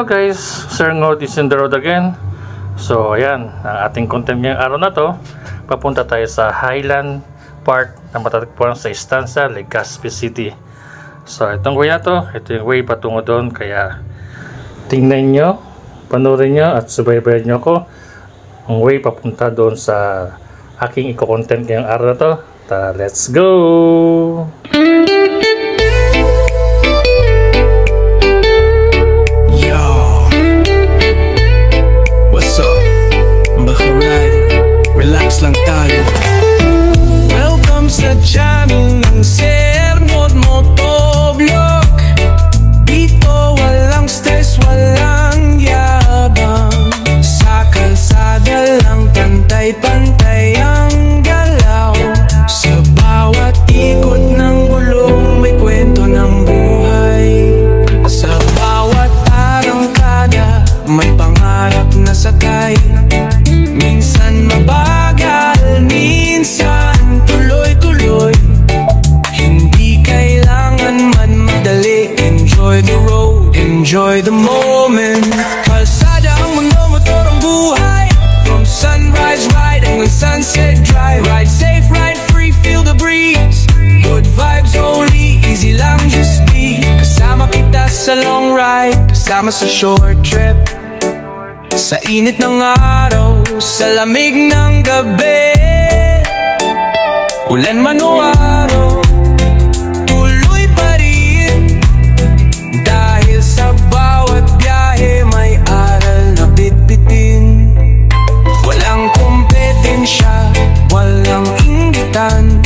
guys, Sir Ngod is in the road again. So ayan, ang ating content ngayong araw na to, papunta tayo sa Highland Park na matatagpuan sa Estancia, Legazpi City. So itong way na to, ito yung way patungo doon, kaya tingnan nyo, panoorin nyo at subaybayan nyo ko ang way papunta doon sa aking i-content ngayong araw na to. Let's go! Relax lang tayo. Welcome sa channel ng Sir Ngod Motovlog. Dito walang stress, walang yabang. Sa kalsada lang pantay-pantay ang galaw. Sa bawat ikot ng gulong may kwento ng buhay. Sa bawat arangkada may pangarap na sakay. Minsan mabagal, minsan tuloy-tuloy. Hindi kailangan man madali. Enjoy the road, enjoy the moment. Kalsada ang mundo, motor ang buhay. From sunrise ride hanggang sunset drive. Ride safe, ride free, feel the breeze. Good vibes only, easy lang just be. Kasama kita sa long ride, kasama sa short trip. Sa init ng araw, sa lamig ng gabi. Ulan man o araw, tuloy pa rin. Dahil sa bawat biyahe may aral na bitbitin. Walang kompetensya, walang inggitan.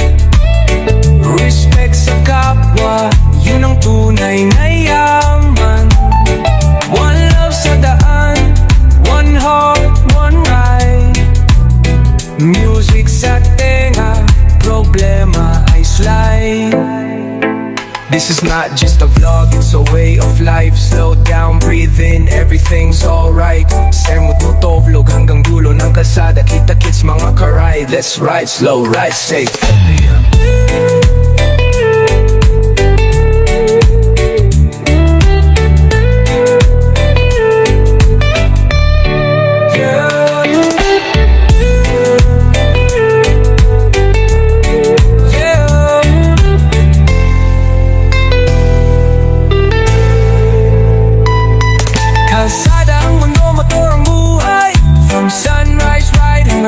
Respect sa kapwa, yun ang tunay na yaman. One love sa daan, one heart, one ride. Music sa tenga, problema ay slide. This is not just a vlog, it's a way of life. Slow down, breathe in, everything's alright. Sir Ngod Motovlog hanggang dulo ng kalsada. Kita-kits mga karide. Let's ride slow, ride safe.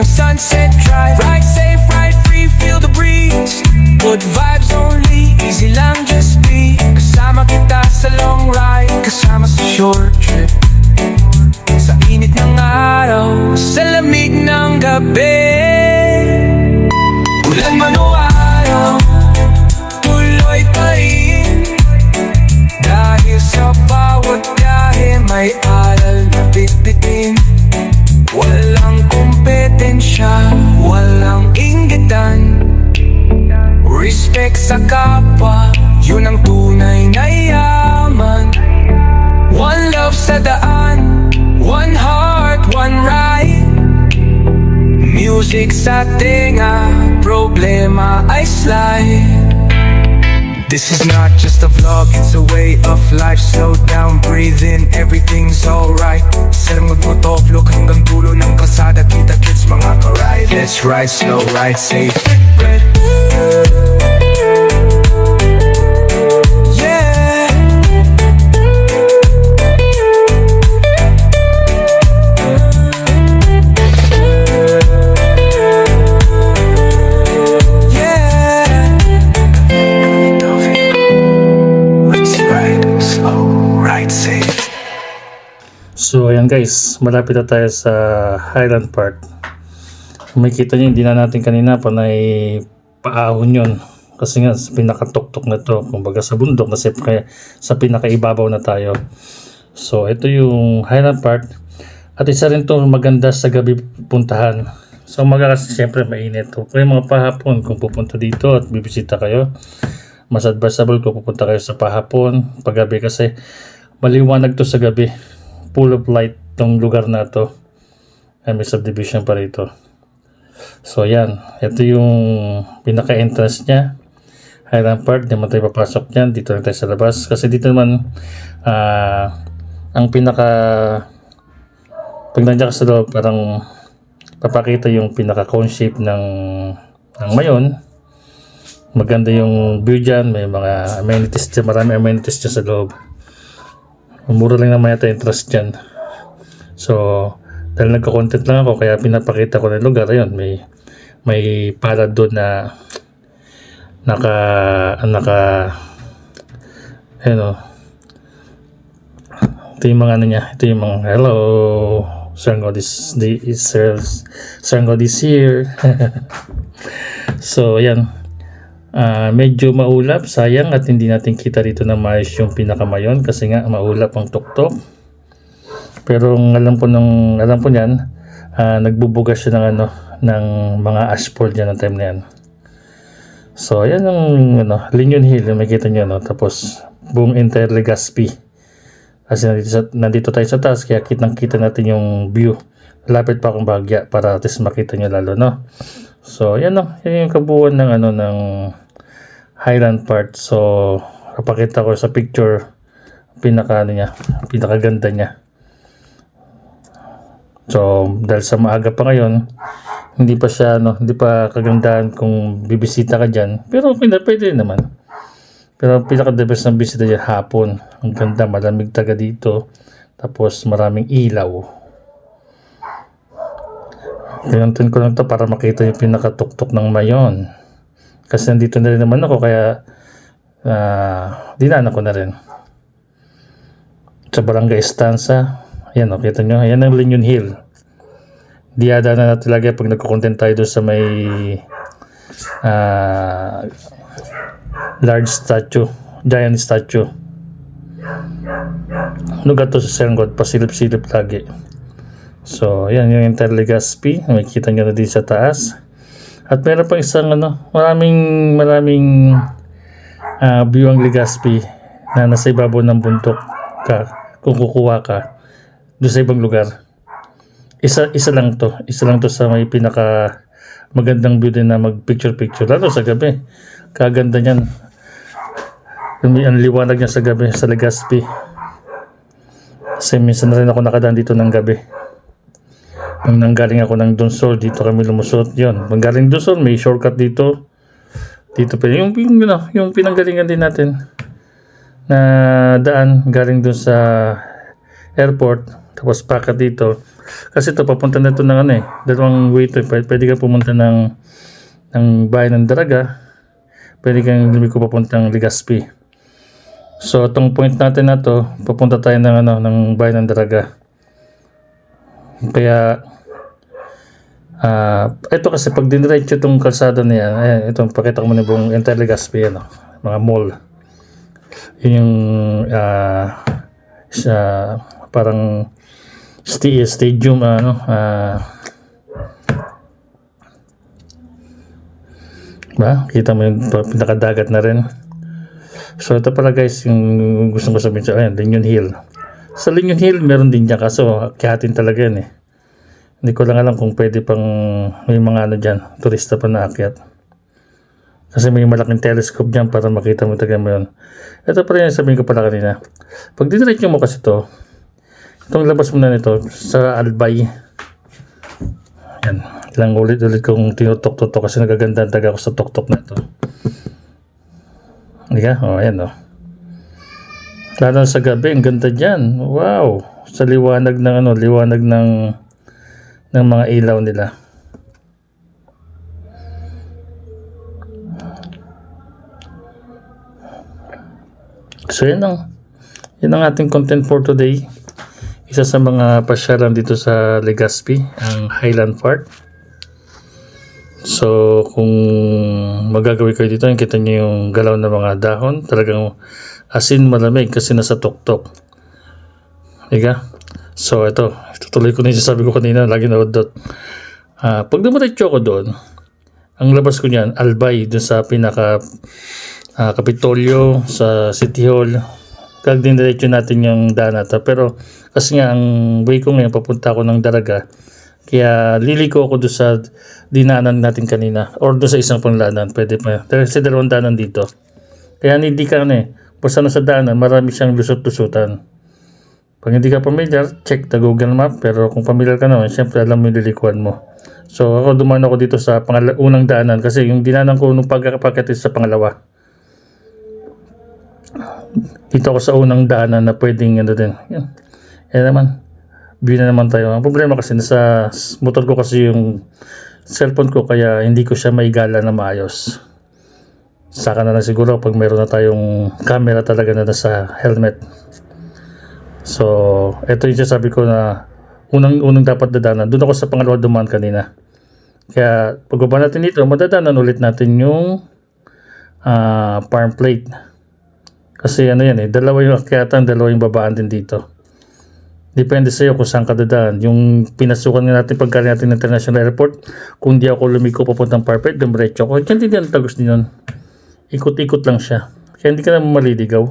Sunset drive, ride safe, ride free, feel the breeze. Good vibes only, easy lang just be. Kasama kita sa long ride, kasama sa short trip. Sa init ng araw, sa lamig ng gabi. Ulan man o araw, tuloy pa rin. Dahil sa bawat biyahe may aral na bitbitin. Walang kompetensya, walang inggitan. Respect sa kapwa, yun ang tunay na yaman. One love sa daan, one heart, one ride. Music sa tenga, problema ay slide. This is not just a vlog, it's a way of life. Slow down, breathe in, everything's alright. Sir Ngod Motovlog hanggang dulo ng kalsada. Kita-kits mga karide. Let's ride slow, ride safe. So ayan guys, malapit na tayo sa Highland Park. Makikita nyo, hindi na natin kanina panay paahon yun. Kasi nga sa pinakatuktok na to, kumbaga sa bundok na sa pinakaibabaw na tayo. So ito yung Highland Park. At isa rin to maganda sa gabi puntahan. So umaga kasi syempre mainit. Kaya mga pahapon kung pupunta dito at bibisita kayo, mas advisable kung pupunta kayo sa pahapon. Paggabi kasi maliwanag to sa gabi. Full of light tong lugar na to. May subdivision pa rito. So yan, ito yung pinaka-entrance niya. Highland Park, di naman tayo papasok dyan. Dito lang tayo sa labas. Kasi dito naman ang pinaka pag nandiyan ka sa loob, parang papakita yung pinaka cone shape ng mayon. Maganda yung view dyan, may mga amenities dyan, marami amenities dyan sa loob. Mura lang naman yata yung trust dyan. So dahil nagka-content lang ako, kaya pinapakita ko na yung lugar. Ayun, may palad doon na ayun o. Ito yung mga ano niya. Ito yung mga, hello, Sir God is here. So, ayan. Medyo maulap, sayang at hindi natin kita dito na maayos yung pinakamayon kasi nga maulap ang tuktok. Pero alam ko niyan, nagbubugas siya ng mga asphalt diyan ng time na yan. So, ayan ang Linyon Hill, makikita niyo tapos buong entire Legazpi. Kasi nandito tayo sa taas, kaya kitang-kita natin yung view. Lapit pa akong Bahagya para at least makita niyo lalo, no. So, ayan yan yung kabuuan ng Highland part. So, kapakita ko sa picture pinakaganda niya. So, dahil sa maaga pa ngayon, hindi pa kagandahan kung bibisita ka dyan. Pero pwede naman. Pero pinaka-the best ng bisita dyan hapon. Ang ganda, malamig taga dito. Tapos maraming ilaw. Pinuntin ko lang to para makita yung pinakatuktok ng mayon. Kasi nandito na rin naman ako, kaya dinaanan ko na rin. Sa Barangay Estancia. Ayan kita nyo. Ayan ang Linyon Hill. Diyada na natin lagi pag nagko-content tayo doon sa may large statue, giant statue. Lugar to sa Sir God, pasilip-silip lagi. So, ayan yung entire Legazpi. Makikita nyo na din sa taas. At meron pang isang maraming view ang Legazpi na nasa ibabaw ng bundok ka kung kukuha ka doon sa ibang lugar. Isa lang to sa may pinaka magandang view din na mag-picture lalo sa gabi. Kaganda niyan. Ang liwanag niya sa gabi sa Legazpi. Kasi minsan na rin ako nakadaan dito ng gabi. Nung nanggaling ako ng Donsol, dito kami lumusot. Yun, nanggaling Donsol, may shortcut dito. Dito pa yung pinanggalingan din natin na daan galing dun sa airport, tapos pakat dito. Kasi ito papunta na ito ng dalawang way to. Pwede ka pumunta ng bayan ng Daraga, pwede kang lumiko papuntang Legazpi. So itong point natin na to, papunta tayo ng bayan ng Daraga. Kaya ito kasi pag diniretso itong kalsada na yan, ito pakita ko muna buong entire Legazpi, mga mall. Yun yung parang stadium, kita mo yung pinakadagat na rin. So ito pala guys, yung gusto ko sabihin sa Linyon Hill. Sa Linyon Hill meron din dyan, kaso kihatin talaga yan Hindi ko lang alam kung pwede pang may mga dyan, turista pa na akyat. Kasi may malaking telescope dyan para makita mo talaga mo yun. Ito pala yung sabihin ko pala kanina. Pag diniretso mo kasi itong labas mo na nito sa Albay. Yan. Ilang ulit kong tinutok-tok kasi nagaganda taga ako sa tok-tok na ito. Diba? Ayan Lalo sa gabi, ang ganda dyan. Wow! Sa liwanag ng mga ilaw nila. So yan ang ating content for today. Isa sa mga pasyalan dito sa Legazpi, ang Highland Park. So kung magagawin kayo dito, kita nyo yung galaw ng mga dahon, talagang asin malamig kasi nasa tuktok. Diga? So ito, tutuloy ko na yung sabi ko kanina, lagi na dot. Pag dumiretso ko doon, ang labas ko niyan, Albay, doon sa pinaka Kapitolyo, sa City Hall. Kag diniretso natin yung danata. Pero kasi nga ang way ko ngayon, papunta ako ng Daraga. Kaya liliko ako doon sa dinaanan natin kanina. Or doon sa isang panglanan. Pwede pa. Kasi dalawang daanan dito. Kaya hindi ka basta na sa daanan, marami siyang lusot-lusutan. Pag hindi ka familiar, check the Google Map. Pero kung familiar ka naman, syempre alam mo yung lilikuan mo. So ako dumaan ako dito sa unang daanan kasi yung dinanan ko nung pagkakapakit sa pangalawa. Dito ako sa unang daanan na pwedeng ano din. Yan. Yan naman. View na naman tayo. Ang problema kasi nasa motor ko kasi yung cellphone ko kaya hindi ko siya maigala na maayos. Saka na lang siguro pag meron na tayong camera talaga na nasa helmet. So, ito yung sabi ko na unang dapat dadanan. Doon ako sa pangalawa dumaan kanina. Kaya pagbaba natin dito, madadanan ulit natin yung farm plate. Kasi ano yan dalawa yung akyatan, dalawa yung babaan din dito. Depende sa iyo kung saan ka dadaan. Yung pinasukan nga natin pagkali natin ng International Airport, kung di ako lumiko papuntang farm plate, dumiretso ko. Diyan din yan, tagos din yun. Ikot-ikot lang siya. Kaya hindi ka naman maliligaw.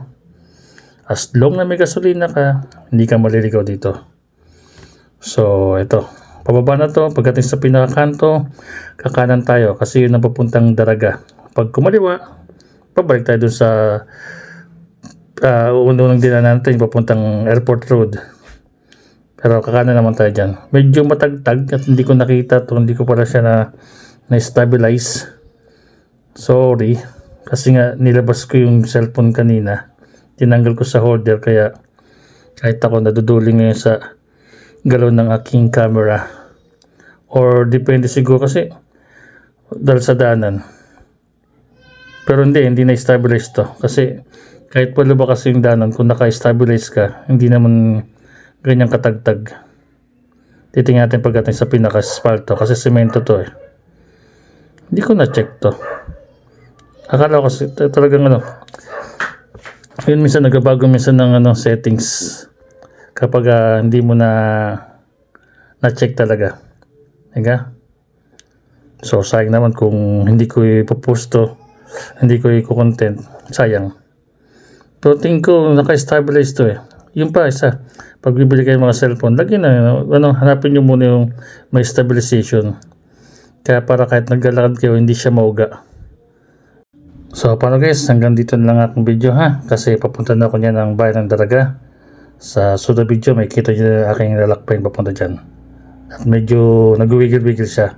As long na may gasolina ka, hindi ka maliligaw dito. So, ito. Pababa na to. Pagdating sa pinakakanto, kakanan tayo kasi yun ang papuntang Daraga. Pag kumaliwa, pabalik tayo dun sa unang dinan natin, papuntang Airport Road. Pero kakanan naman tayo dyan. Medyo matagtag at hindi ko nakita to. Hindi ko pala siya na-stabilize. Sorry. Kasi nga nilabas ko yung cellphone kanina. Tinanggal ko sa holder kaya kahit ako naduduling ngayon sa galaw ng aking camera. Or depende siguro kasi dahil sa daanan. Pero hindi na-stabilize to. Kasi kahit pala ba kasi yung daanan kung naka-stabilize ka, hindi naman ganyang katagtag. Titingnan natin pagdating sa pinaka-asfalto kasi semento to Hindi ko na-check to. Akala ko kasi talagang yun minsan nagbabago minsan ng settings kapag hindi mo na-check talaga. Diba? So sayang naman kung hindi ko ipopost to, hindi ko i-content, sayang. Pero tingin ko naka-stabilize to Yung pa isa, pag bibili kayo mga cellphone, lagi na hanapin nyo muna yung may stabilization. Kaya para kahit naglalakad kayo, hindi siya mauga. So paano guys, hanggang dito na lang akong video kasi papunta na ako niyan ng bayan ng Daraga. Sa susunod video may kita nyo na aking lalakbayin papunta dyan. At medyo nagwigil-wigil siya.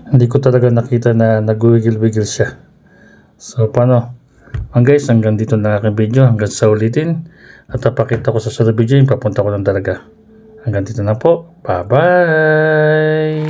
Hindi ko talaga nakita na nagwigil-wigil siya. So paano? Guys, hanggang dito na lang aking video. Hanggang sa ulitin. At papakita ko sa susunod video yung papunta ko ng Daraga. Hanggang dito na po. Bye bye!